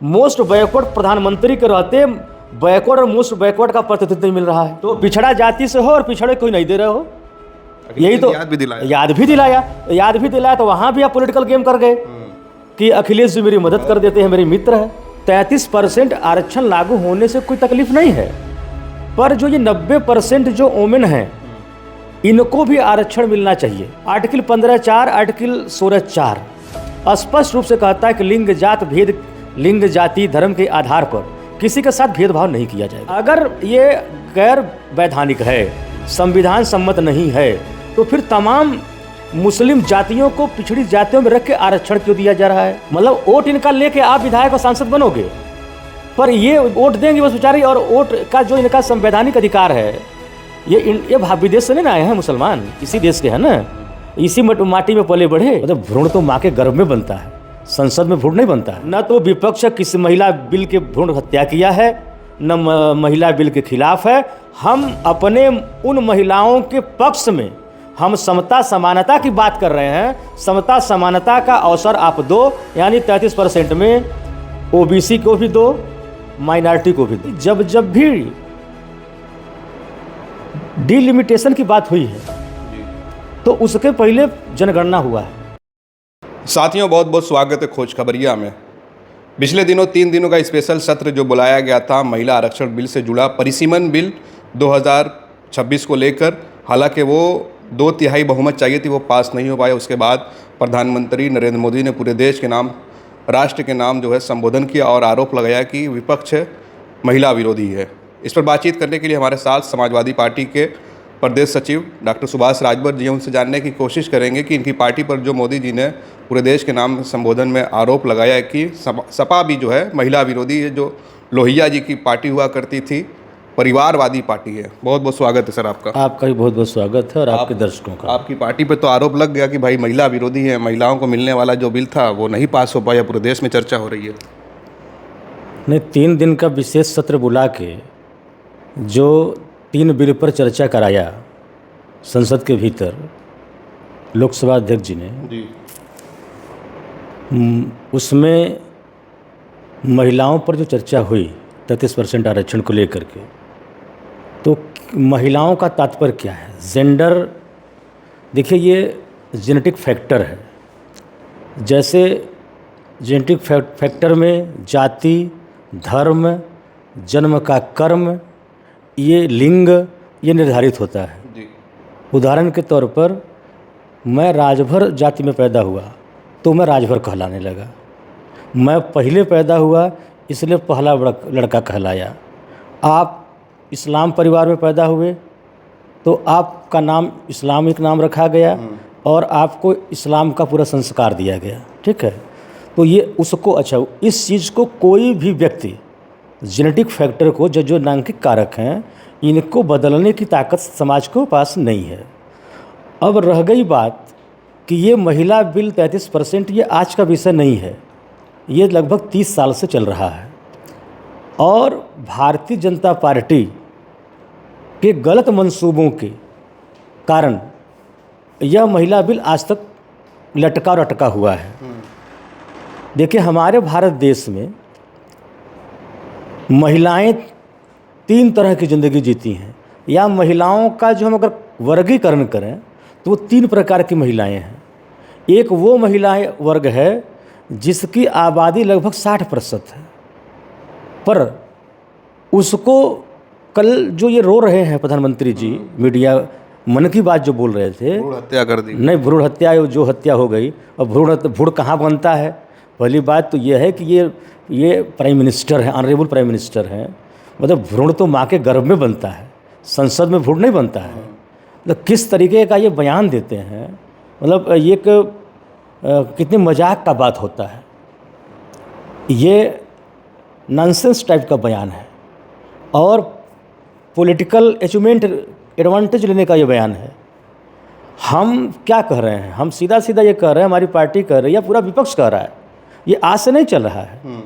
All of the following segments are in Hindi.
मोस्ट बैकवर्ड प्रधानमंत्री के रहते बैकवर्ड और मोस्ट बैकवर्ड का प्रतिनिधित्व नहीं मिल रहा है। तो पिछड़ा जाति से हो और पिछड़े कोई नहीं दे रहे हो, यही तो याद भी दिलाया तो वहां भी आप पॉलिटिकल गेम कर गए कि अखिलेश जी मेरी मदद कर देते हैं, मेरे मित्र है। 33% आरक्षण लागू होने से कोई तकलीफ नहीं है, पर जो ये 90% जो ओमेन हैं इनको भी आरक्षण मिलना चाहिए। आर्टिकल 15(4), आर्टिकल 16(4) स्पष्ट रूप से कहता है कि लिंग जात भेद, लिंग जाति धर्म के आधार पर किसी के साथ भेदभाव नहीं किया जाएगा। अगर ये गैर वैधानिक है, संविधान सम्मत नहीं है, तो फिर तमाम मुस्लिम जातियों को पिछड़ी जातियों में रख के आरक्षण क्यों दिया जा रहा है? मतलब वोट इनका लेके आप विधायक और सांसद बनोगे, पर ये वोट देंगे बस बेचारी, और वोट का जो इनका संवैधानिक अधिकार है, ये विदेश से नहीं ना आए हैं मुसलमान, इसी देश के हैं ना, इसी माटी में पले बढ़े। मतलब भ्रूण तो माँ के गर्भ में बनता है, संसद में भ्रूण नहीं बनता है। न तो विपक्ष किसी महिला बिल के भ्रूण हत्या किया है, न महिला बिल के खिलाफ है। हम अपने उन महिलाओं के पक्ष में हम समता समानता की बात कर रहे हैं। समता समानता का अवसर आप दो, यानी 33% में ओबीसी को भी दो, माइनॉरिटी को भी दो। जब भी डिलिमिटेशन की बात हुई है तो उसके पहले जनगणना हुआ है। साथियों, बहुत बहुत स्वागत है खोज खबरिया में। पिछले दिनों 3 दिनों का स्पेशल सत्र जो बुलाया गया था महिला आरक्षण बिल से जुड़ा, परिसीमन बिल 2026 को लेकर, हालांकि वो 2/3 बहुमत चाहिए थी, वो पास नहीं हो पाया। उसके बाद प्रधानमंत्री नरेंद्र मोदी ने पूरे देश के नाम, राष्ट्र के नाम जो है संबोधन किया और आरोप लगाया कि विपक्ष महिला विरोधी है। इस पर बातचीत करने के लिए हमारे साथ समाजवादी पार्टी के प्रदेश सचिव डॉक्टर सुभाष राजभर जी, उनसे जानने की कोशिश करेंगे कि इनकी पार्टी पर जो मोदी जी ने पूरे देश के नाम संबोधन में आरोप लगाया है कि सपा भी जो है महिला विरोधी है, जो लोहिया जी की पार्टी हुआ करती थी, परिवारवादी पार्टी है। बहुत बहुत स्वागत है सर आपका। आपका भी बहुत बहुत स्वागत है और आपके दर्शकों का। आपकी पार्टी पे तो आरोप लग गया कि भाई महिला विरोधी है, महिलाओं को मिलने वाला जो बिल था वो नहीं पास हो पाया, पूरे देश में चर्चा हो रही है। नहीं, 3 दिन का विशेष सत्र बुला के जो 3 बिल पर चर्चा कराया संसद के भीतर लोकसभा अध्यक्ष जी ने जी, उसमें महिलाओं पर जो चर्चा हुई 33% आरक्षण को लेकर के, तो महिलाओं का तात्पर्य क्या है? जेंडर, देखिए ये जेनेटिक फैक्टर है। जैसे जेनेटिक फैक्टर में जाति, धर्म, जन्म का कर्म, ये लिंग, ये निर्धारित होता है जी। उदाहरण के तौर पर मैं राजभर जाति में पैदा हुआ तो मैं राजभर कहलाने लगा। मैं पहले पैदा हुआ इसलिए पहला लड़का कहलाया। आप इस्लाम परिवार में पैदा हुए तो आपका नाम इस्लामिक नाम रखा गया और आपको इस्लाम का पूरा संस्कार दिया गया, ठीक है। तो ये उसको, अच्छा, इस चीज़ को कोई भी व्यक्ति जेनेटिक फैक्टर को, जो नांकिक कारक हैं, इनको बदलने की ताकत समाज को पास नहीं है। अब रह गई बात कि ये महिला बिल 33%, ये आज का विषय नहीं है, ये लगभग 30 साल से चल रहा है। और भारतीय जनता पार्टी के गलत मंसूबों के कारण यह महिला बिल आज तक लटका और अटका हुआ है। देखिए, हमारे भारत देश में महिलाएं 3 तरह की ज़िंदगी जीती हैं, या महिलाओं का जो हम अगर वर्गीकरण करें तो वो 3 प्रकार की महिलाएं हैं। एक वो महिलाएं वर्ग है जिसकी आबादी लगभग 60% है, पर उसको कल जो ये रो रहे हैं प्रधानमंत्री जी, मीडिया मन की बात जो बोल रहे थे, भ्रूण हत्या कर दी। नहीं, भ्रूण हत्या जो हत्या हो गई, और भ्रूण कहाँ बनता है? पहली बात तो ये है कि ये प्राइम मिनिस्टर हैं, ऑनरेबल प्राइम मिनिस्टर हैं। मतलब भ्रूण तो माँ के गर्भ में बनता है, संसद में भ्रूण नहीं बनता है। मतलब किस तरीके का ये बयान देते हैं, मतलब ये कितने मजाक का बात होता है। ये नॉनसेंस टाइप का बयान है और पॉलिटिकल एडवांटेज लेने का ये बयान है। हम क्या कह रहे हैं? हम सीधा सीधा ये कह रहे हैं, हमारी पार्टी कह रही है, पूरा विपक्ष कह रहा है, ये आज से नहीं चल रहा है।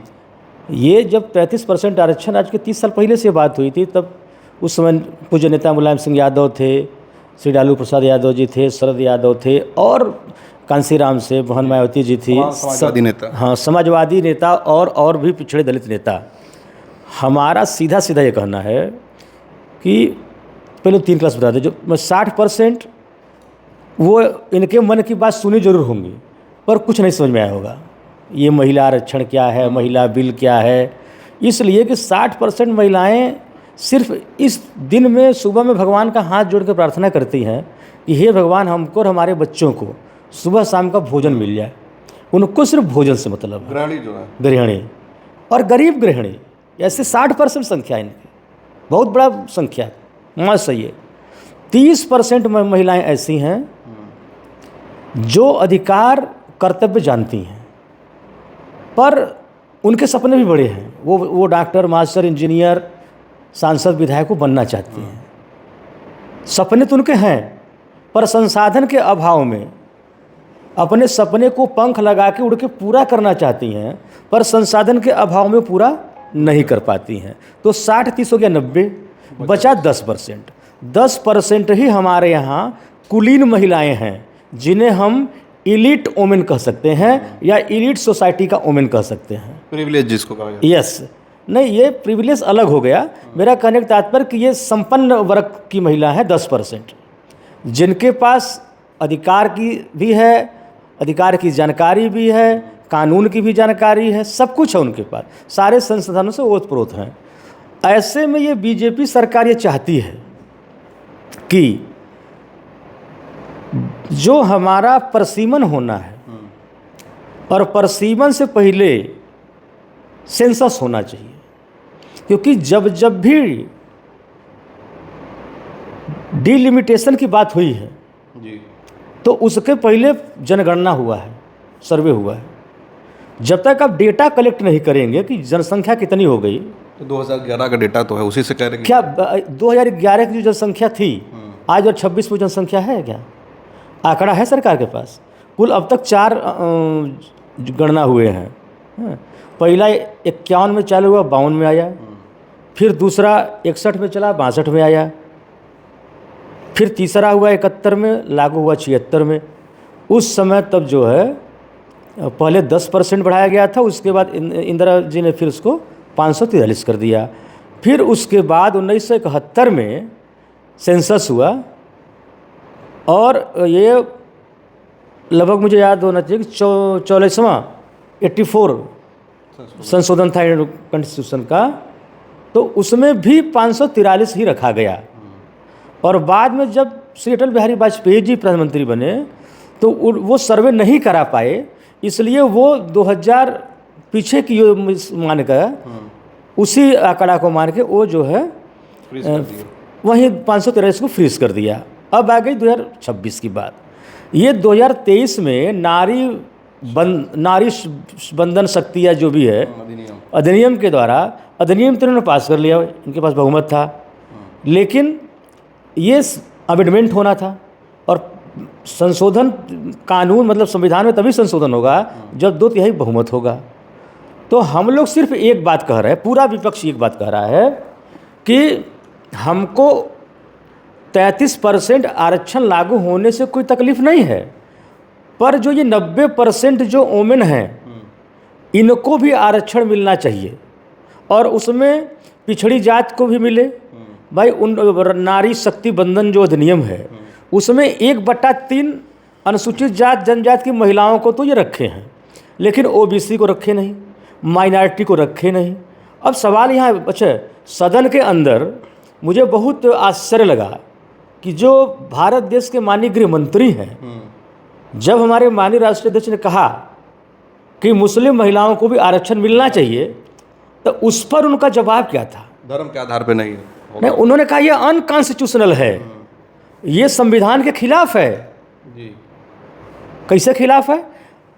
ये जब 33% आरक्षण, आज के 30 साल पहले से बात हुई थी, तब उस समय पूज्य नेता मुलायम सिंह यादव थे, श्री लालू प्रसाद यादव जी थे, शरद यादव थे, और कांसीराम से, मोहन मायावती जी थी, समाजवादी नेता, हाँ समाजवादी नेता और भी पिछड़े दलित नेता। हमारा सीधा सीधा ये कहना है कि पहले 3 क्लास बता दें, जो 60% वो इनके मन की बात सुनी जरूर होंगी पर कुछ नहीं समझ में आया होगा, ये महिला आरक्षण क्या है, महिला बिल क्या है। इसलिए कि 60% महिलाएं सिर्फ इस दिन में सुबह में भगवान का हाथ जोड़ कर प्रार्थना करती हैं कि हे भगवान, हमको और हमारे बच्चों को सुबह शाम का भोजन मिल जाए। उनको सिर्फ भोजन से मतलब है। गृहिणी जो है, गृहिणी और गरीब गृहिणी, ऐसे 60% संख्या इनकी, बहुत बड़ा संख्या है, मत सही है। 30% महिलाएं ऐसी हैं जो अधिकार कर्तव्य जानती हैं पर उनके सपने भी बड़े हैं। वो डॉक्टर, मास्टर, इंजीनियर, सांसद, विधायक को बनना चाहती हैं। सपने तो उनके हैं पर संसाधन के अभाव में अपने सपने को पंख लगा के उड़ के पूरा करना चाहती हैं पर संसाधन के अभाव में पूरा नहीं कर पाती हैं। तो 60-30 हो गया 90, बचा 10%। 10% ही हमारे यहाँ कुलीन महिलाएं हैं जिन्हें हम इलीट वोमेन कह सकते हैं या इलीट सोसाइटी का वोमेन कह सकते हैं, प्रिविलेज जिसको कहा जाता है। यस, नहीं ये प्रिविलेज अलग हो गया। मेरा कहने का तात्पर्य कि ये संपन्न वर्ग की महिला है 10%, जिनके पास अधिकार की भी है, अधिकार की जानकारी भी है, कानून की भी जानकारी है, सब कुछ है उनके पास, सारे संसाधनों से ओतप्रोत हैं। ऐसे में ये बीजेपी सरकार ये चाहती है कि जो हमारा परसीमन होना है और परसीमन से पहले सेंसस होना चाहिए, क्योंकि जब जब भी डिलिमिटेशन की बात हुई है जी, तो उसके पहले जनगणना हुआ है, सर्वे हुआ है। जब तक आप डेटा कलेक्ट नहीं करेंगे कि जनसंख्या कितनी हो गई, तो 2011 का डेटा तो है, उसी से कह रहे हैं क्या 2011 की जो जनसंख्या थी आज 2026 में जनसंख्या है क्या? आंकड़ा है सरकार के पास? कुल अब तक 4 गणना हुए हैं। पहला 51 में चालू हुआ, 52 में आया, फिर दूसरा 61 में चला, 62 में आया, फिर तीसरा हुआ 71 में, लागू हुआ 76 में। उस समय तब जो है पहले 10% बढ़ाया गया था, उसके बाद इंदिरा जी ने फिर उसको 543 कर दिया। फिर उसके बाद 1971 में सेंसस हुआ और ये लगभग मुझे याद होना चाहिए कि 44वां 84 संशोधन था कॉन्स्टिट्यूशन का, तो उसमें भी 543 ही रखा गया। और बाद में जब श्री अटल बिहारी वाजपेयी जी प्रधानमंत्री बने तो वो सर्वे नहीं करा पाए, इसलिए वो 2000 पीछे की मान कर उसी आंकड़ा को मान के वो जो है वहीं 543 को फ्रीज कर दिया। अब आ गई 2026 की बात। ये 2023 में नारी बंधन शक्ति या जो भी है अधिनियम के द्वारा, अधिनियम तो इन्होंने पास कर लिया, इनके पास बहुमत था, लेकिन ये अमेंडमेंट होना था और संशोधन कानून मतलब संविधान में तभी संशोधन होगा जब 2/3 बहुमत होगा। तो हम लोग सिर्फ एक बात कह रहे हैं, पूरा विपक्ष एक बात कह रहा है कि हमको 33% आरक्षण लागू होने से कोई तकलीफ नहीं है, पर जो ये 90% जो वोमेन हैं इनको भी आरक्षण मिलना चाहिए और उसमें पिछड़ी जात को भी मिले। भाई उन नारी शक्ति बंधन जो अधिनियम है उसमें 1/3 अनुसूचित जात जनजाति की महिलाओं को तो ये रखे हैं, लेकिन ओबीसी को रखे नहीं, माइनॉरिटी को रखे नहीं। अब सवाल यहाँ अच्छा, सदन के अंदर मुझे बहुत आश्चर्य लगा कि जो भारत देश के माननीय गृह मंत्री हैं, जब हमारे माननीय राष्ट्रीय अध्यक्ष ने कहा कि मुस्लिम महिलाओं को भी आरक्षण मिलना चाहिए, तो उस पर उनका जवाब क्या था? धर्म के आधार पर नहीं, उन्होंने कहा यह अनकॉन्स्टिट्यूशनल है, ये संविधान के खिलाफ है। जी, कैसे खिलाफ है?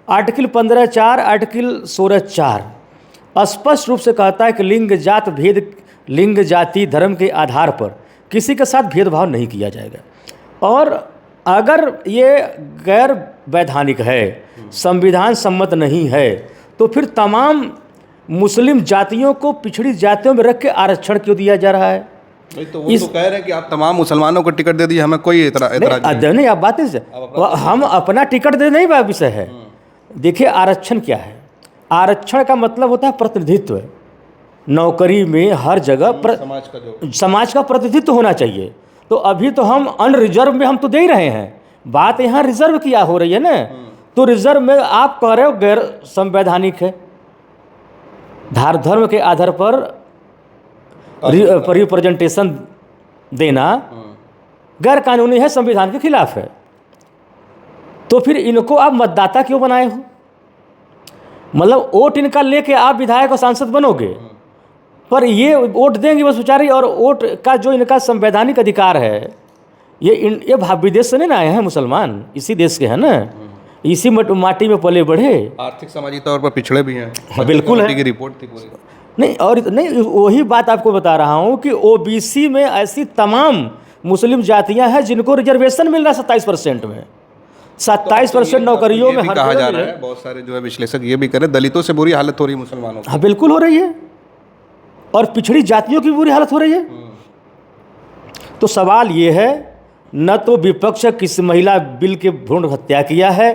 आर्टिकल 15(4), आर्टिकल 16(4) स्पष्ट रूप से कहता है कि लिंग जात भेद, लिंग जाति धर्म के आधार पर किसी के साथ भेदभाव नहीं किया जाएगा। और अगर ये गैर वैधानिक है, संविधान सम्मत नहीं है, तो फिर तमाम मुस्लिम जातियों को पिछड़ी जातियों में रख के आरक्षण क्यों दिया जा रहा है? नहीं तो वो तो कह रहे हैं कि आप तमाम मुसलमानों को टिकट दे दिए, हमें कोई एतराज नहीं। आप बात से हम अपना टिकट दे नहीं विषय है। देखिए आरक्षण क्या है, आरक्षण का मतलब होता है प्रतिनिधित्व। नौकरी में हर जगह समाज का प्रतिनिधित्व होना चाहिए। तो अभी तो हम अनरिजर्व में हम तो दे ही रहे हैं, बात यहाँ रिजर्व की हो रही है ना। तो रिजर्व में आप कह रहे हो गैर संवैधानिक है, धर्म के आधार पर रिप्रेजेंटेशन देना गैर कानूनी है, संविधान के खिलाफ है। तो फिर इनको आप मतदाता क्यों बनाए हो? मतलब वोट इनका लेके आप विधायक और सांसद बनोगे, पर ये वोट देंगे बस बेचारी। और वोट का जो इनका संवैधानिक अधिकार है, ये विदेश से नहीं ना आए हैं मुसलमान, इसी देश के हैं ना, इसी माटी में पले बढ़े, आर्थिक सामाजिक तौर पर पिछड़े भी हैं। बिल्कुल है, की रिपोर्ट थी पूरी। नहीं और नहीं, वही बात आपको बता रहा हूँ कि ओबीसी में ऐसी तमाम मुस्लिम जातियां हैं जिनको रिजर्वेशन मिल रहा है 27% में, 27% नौकरियों में कहा जा रहा है। बहुत सारे जो है विश्लेषक ये भी करें, दलितों से बुरी हालत हो रही है मुसलमानों की। हाँ बिल्कुल हो रही है, और पिछड़ी जातियों की बुरी हालत हो रही है। तो सवाल ये है, न तो विपक्ष किसी महिला बिल के भ्रूण हत्या किया है,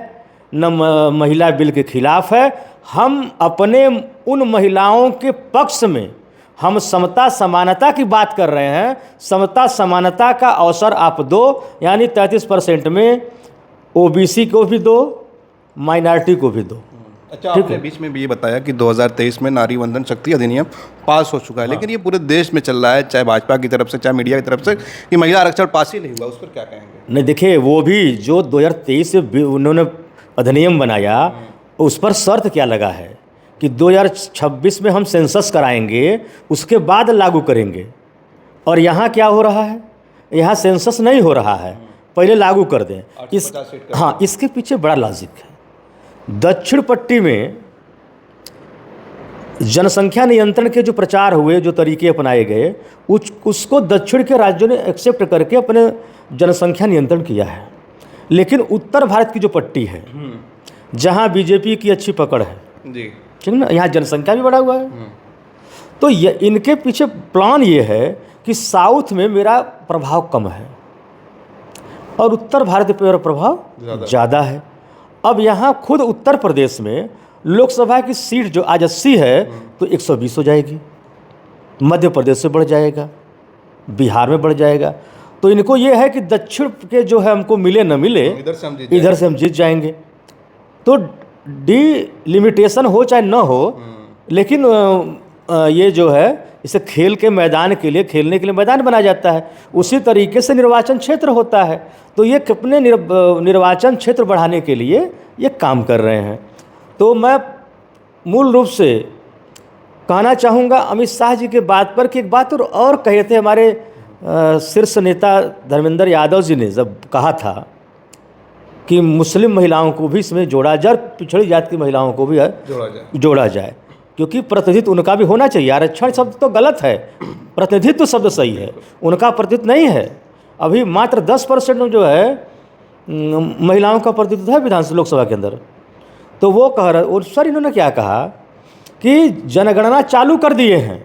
न महिला बिल के खिलाफ है। हम अपने उन महिलाओं के पक्ष में हम समता समानता की बात कर रहे हैं। समता समानता का अवसर आप दो, यानी 33% में ओबीसी को भी दो, माइनॉरिटी को भी दो। अच्छा, आपने बीच में भी ये बताया कि 2023 में नारी वंदन शक्ति अधिनियम पास हो चुका है। हाँ। लेकिन ये पूरे देश में चल रहा है, चाहे भाजपा की तरफ से चाहे मीडिया की तरफ से, कि महिला आरक्षण पास ही नहीं हुआ। उस पर क्या कहेंगे? नहीं देखिए, वो भी जो 2023 से उन्होंने अधिनियम बनाया, उस पर शर्त क्या लगा है कि 2026 में हम सेंसस कराएंगे, उसके बाद लागू करेंगे। और यहाँ क्या हो रहा है, यहाँ सेंसस नहीं हो रहा है, पहले लागू कर दें। हाँ, इसके पीछे बड़ा लॉजिक है। दक्षिण पट्टी में जनसंख्या नियंत्रण के जो प्रचार हुए, जो तरीके अपनाए गए, उसको दक्षिण के राज्यों ने एक्सेप्ट करके अपने जनसंख्या नियंत्रण किया है। लेकिन उत्तर भारत की जो पट्टी है, जहाँ बीजेपी की अच्छी पकड़ है जी, ठीक ना, यहाँ जनसंख्या भी बढ़ा हुआ है। तो इनके पीछे प्लान ये है कि साउथ में मेरा प्रभाव कम है और उत्तर भारत पर प्रभाव ज़्यादा है। अब यहाँ खुद उत्तर प्रदेश में लोकसभा की सीट जो आज 80 है, तो 120 हो जाएगी, मध्य प्रदेश से बढ़ जाएगा, बिहार में बढ़ जाएगा। तो इनको ये है कि दक्षिण के जो है हमको मिले न मिले, इधर से हम जीत जाएंगे। तो डिलिमिटेशन हो चाहे न हो, लेकिन ये जो है, इसे खेल के मैदान के लिए, खेलने के लिए मैदान बनाया जाता है। उसी तरीके से निर्वाचन क्षेत्र होता है। तो ये अपने निर्वाचन क्षेत्र बढ़ाने के लिए ये काम कर रहे हैं। तो मैं मूल रूप से कहना चाहूँगा अमित शाह जी के बात पर कि एक बात और कहे थे हमारे शीर्ष नेता धर्मेंद्र यादव जी ने, जब कहा था कि मुस्लिम महिलाओं को भी इसमें जोड़ा जाए, पिछड़ी जाति की महिलाओं को भी जोड़ा जाए, क्योंकि प्रतिनिधित्व उनका भी होना चाहिए। आरक्षण शब्द तो गलत है, प्रतिनिधित्व शब्द सही है, उनका प्रतिनिधित्व नहीं है। अभी मात्र 10% जो है महिलाओं का प्रतिनिधित्व है विधानसभा लोकसभा के अंदर। तो वो कह रहे, और सर इन्होंने क्या कहा कि जनगणना चालू कर दिए हैं।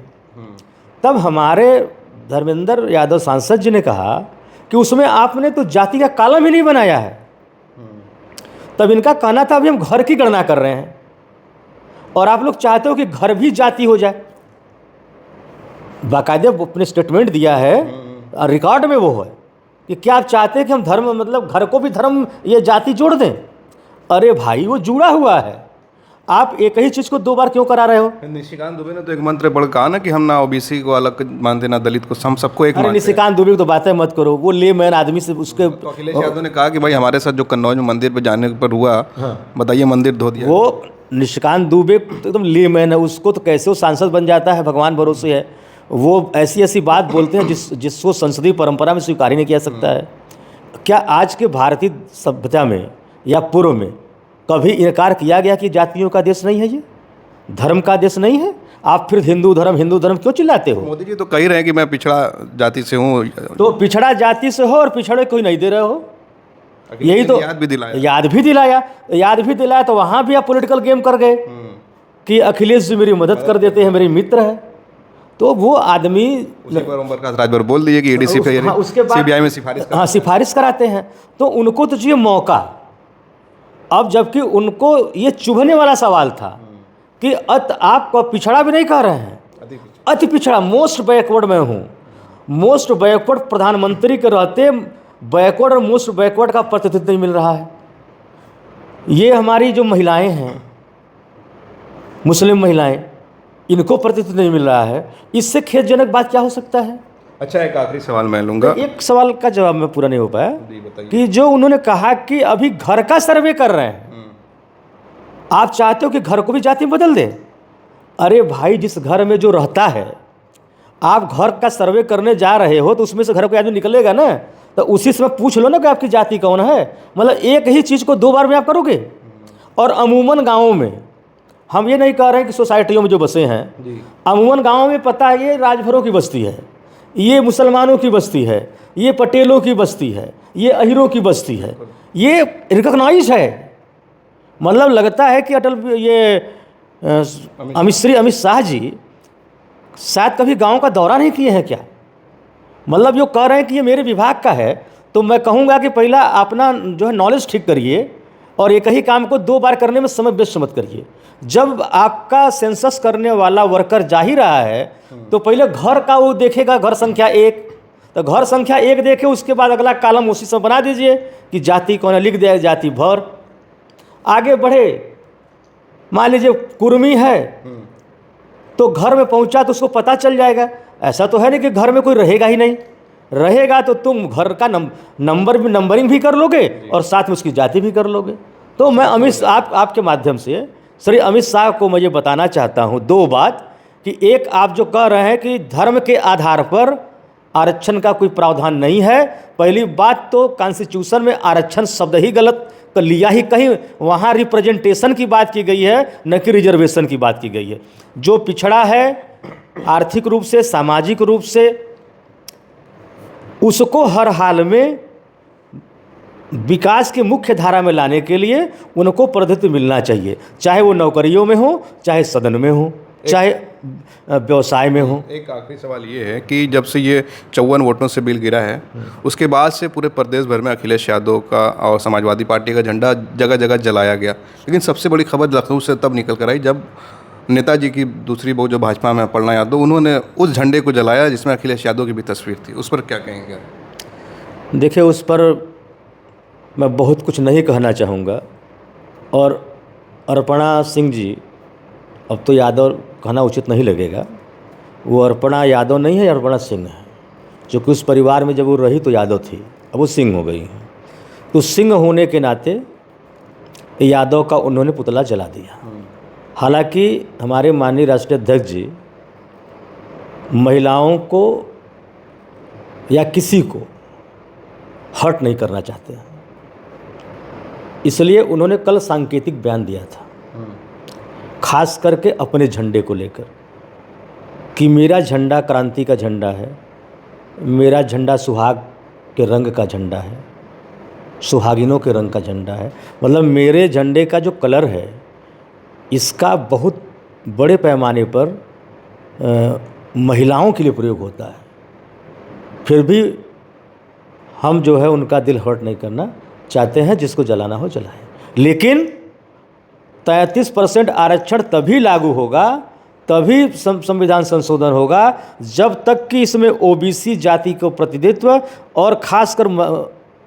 तब हमारे धर्मेंद्र यादव सांसद जी ने कहा कि उसमें आपने तो जाति का कॉलम ही नहीं बनाया है। तब इनका कहना था अभी हम घर की गणना कर रहे हैं, और आप लोग चाहते हो कि घर भी जाति हो जाए। बाकायदे अपने स्टेटमेंट दिया है, रिकॉर्ड में वो है कि क्या आप चाहते हैं कि हम धर्म, मतलब घर को भी धर्म, ये जाति जोड़ दें? अरे भाई, वो जुड़ा हुआ है, आप एक ही चीज़ को दो बार क्यों करा रहे हो? निशिकांत दुबे ने तो एक मंत्र पढ़ कहा ना कि हम ना ओबीसी को अलग मानते, ना दलित को, हम सबको एक मानते हैं। निशिकांत दुबे की तो बातें मत करो, वो ले मैन आदमी से उसके। तो अखिलेश यादव ने कहा कि भाई हमारे साथ जो कन्नौज में मंदिर पे जाने पर हुआ, बताइए मंदिर धो दिया। वो निशिकांत दुबे तो एकदम ले मैन है, उसको तो कैसे वो सांसद बन जाता है, भगवान भरोसे है। वो ऐसी ऐसी बात बोलते हैं जिसको संसदीय परंपरा में स्वीकार ही नहीं किया सकता है। क्या आज के भारतीय सभ्यता में या पूर्व में कभी इनकार किया गया कि जातियों का देश नहीं है, ये धर्म का देश नहीं है? आप फिर हिंदू धर्म क्यों चिल्लाते हो? मोदी जी तो कह रहे हैं कि मैं पिछड़ा जाति से हूँ। तो पिछड़ा जाति से हो और पिछड़े कोई नहीं दे रहे हो, यही तो याद भी दिलाया। तो वहाँ भी आप पॉलिटिकल गेम कर गए कि अखिलेश जी मेरी मदद कर देते हैं, मेरे मित्र है। तो वो आदमी उसी पर ओम प्रकाश राजभर बोल दिए कि ईडी उसके बाद सीबीआई में सिफारिश हाँ सिफारिश कराते हैं। तो उनको तो चाहिए मौका। अब जबकि उनको ये चुभने वाला सवाल था कि आपको पिछड़ा भी नहीं कह रहे हैं, अति पिछड़ा, मोस्ट बैकवर्ड में हूँ। मोस्ट बैकवर्ड प्रधानमंत्री के रहते बैकवर्ड और मोस्ट बैकवर्ड का प्रतिनिधित्व नहीं मिल रहा है। ये हमारी जो महिलाएं हैं, मुस्लिम महिलाएं, इनको प्रतिनिधित्व नहीं मिल रहा है। इससे खेदजनक बात क्या हो सकता है? अच्छा, एक आखिरी सवाल मैं लूँगा। एक सवाल का जवाब मैं पूरा नहीं हो पाया कि जो उन्होंने कहा कि अभी घर का सर्वे कर रहे हैं, आप चाहते हो कि घर को भी जाति बदल दे? अरे भाई, जिस घर में जो रहता है, आप घर का सर्वे करने जा रहे हो तो उसमें से घर कोई आदमी निकलेगा ना, तो उसी समय पूछ लो ना कि आपकी जाति कौन है। मतलब एक ही चीज़ को 2 बार में आप करोगे। और अमूमन गाँवों में, हम ये नहीं कह रहे हैं कि सोसाइटियों में जो बसे हैं, अमूमन गाँवों में पता है ये राजभरों की बस्ती है, ये मुसलमानों की बस्ती है, ये पटेलों की बस्ती है, ये अहीरों की बस्ती है, ये रिकॉग्नाइज है। मतलब लगता है कि अमित शाह जी शायद कभी गांव का दौरा नहीं किए हैं क्या? मतलब जो कह रहे हैं कि ये मेरे विभाग का है, तो मैं कहूँगा कि पहला अपना जो है नॉलेज ठीक करिए और एक ही काम को 2 बार करने में समय वेस्ट मत करिए। जब आपका सेंसस करने वाला वर्कर जा ही रहा है तो पहले घर का वो देखेगा, घर संख्या 1, तो घर संख्या 1 देखे, उसके बाद अगला कॉलम उसी से बना दीजिए कि जाति कौन है, लिख दिया जाति भर। आगे बढ़े, मान लीजिए कुर्मी है तो घर में पहुंचा तो उसको पता चल जाएगा। ऐसा तो है नहीं कि घर में कोई रहेगा ही नहीं, रहेगा तो तुम घर का नंबरिंग भी कर लोगे और साथ में उसकी जाति भी कर लोगे। तो मैं आपके माध्यम से श्री अमित शाह को मैं ये बताना चाहता हूँ 2 बात कि एक, आप जो कह रहे हैं कि धर्म के आधार पर आरक्षण का कोई प्रावधान नहीं है। पहली बात तो कॉन्स्टिट्यूशन में आरक्षण शब्द ही गलत कर लिया ही, कहीं वहाँ रिप्रेजेंटेशन की बात की गई है, न कि रिजर्वेशन की बात की गई है। जो पिछड़ा है आर्थिक रूप से, सामाजिक रूप से, उसको हर हाल में विकास के मुख्य धारा में लाने के लिए उनको प्रतिनिधित्व मिलना चाहिए, चाहे वो नौकरियों में हो, चाहे सदन में हो, चाहे व्यवसाय में हो। एक आखिरी सवाल ये है कि जब से ये 54 वोटों से बिल गिरा है, उसके बाद से पूरे प्रदेश भर में अखिलेश यादव का और समाजवादी पार्टी का झंडा जगह जगह जलाया गया। लेकिन सबसे बड़ी खबर लखनऊ से तब निकल कर आई जब नेताजी की दूसरी बहू जो भाजपा में अपर्णा यादव, उन्होंने उस झंडे को जलाया जिसमें अखिलेश यादव की भी तस्वीर थी। उस पर क्या कहेंगे? देखिए, उस पर मैं बहुत कुछ नहीं कहना चाहूँगा। और अर्पणा सिंह जी, अब तो यादव कहना उचित नहीं लगेगा, वो अर्पणा यादव नहीं है, अर्पणा सिंह है। क्योंकि उस परिवार में जब वो रही तो यादव थी, अब वो सिंह हो गई हैं। तो सिंह होने के नाते यादव का उन्होंने पुतला जला दिया। हालांकि हमारे माननीय राष्ट्रीय अध्यक्ष जी महिलाओं को या किसी को हर्ट नहीं करना चाहते हैं, इसलिए उन्होंने कल सांकेतिक बयान दिया था, खास करके अपने झंडे को लेकर, कि मेरा झंडा क्रांति का झंडा है, मेरा झंडा सुहाग के रंग का झंडा है, सुहागिनों के रंग का झंडा है। मतलब मेरे झंडे का जो कलर है इसका बहुत बड़े पैमाने पर महिलाओं के लिए प्रयोग होता है। फिर भी हम जो है उनका दिल हर्ट नहीं करना चाहते हैं, जिसको जलाना हो जलाए। लेकिन 33% आरक्षण तभी लागू होगा, तभी संविधान संशोधन होगा, जब तक कि इसमें ओबीसी जाति को प्रतिनिधित्व और खासकर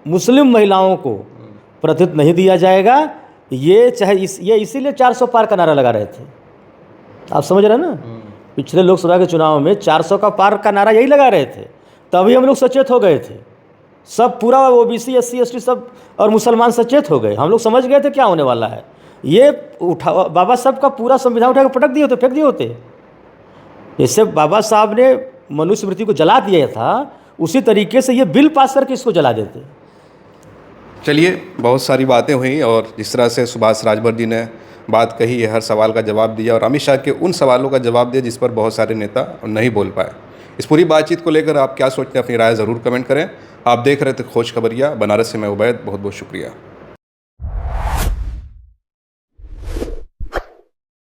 मुस्लिम महिलाओं को प्रतिनिधित्व नहीं दिया जाएगा। ये चाहे ये इसीलिए 400 पार का नारा लगा रहे थे, आप समझ रहे हैं ना। पिछले लोकसभा के चुनाव में 400 का पार का नारा यही लगा रहे थे, तभी हम लोग सचेत हो गए थे। सब पूरा ओबीसी SC ST सब और मुसलमान सचेत हो गए। हम लोग समझ गए थे क्या होने वाला है। ये बाबा साहब का पूरा संविधान उठा कर पटक दिए होते, फेंक दिए होते। जैसे बाबा साहब ने मनुस्मृति को जला दिया था, उसी तरीके से ये बिल पास करके इसको जला देते। चलिए, बहुत सारी बातें हुई और जिस तरह से सुभाष राजभर जी ने बात कही है, हर सवाल का जवाब दिया और अमित शाह के उन सवालों का जवाब दिया जिस पर बहुत सारे नेता नहीं बोल पाए। इस पूरी बातचीत को लेकर आप क्या सोचते हैं, अपनी राय ज़रूर कमेंट करें। आप देख रहे थे खोज खबरिया, बनारस से मैं उबैद, बहुत बहुत शुक्रिया।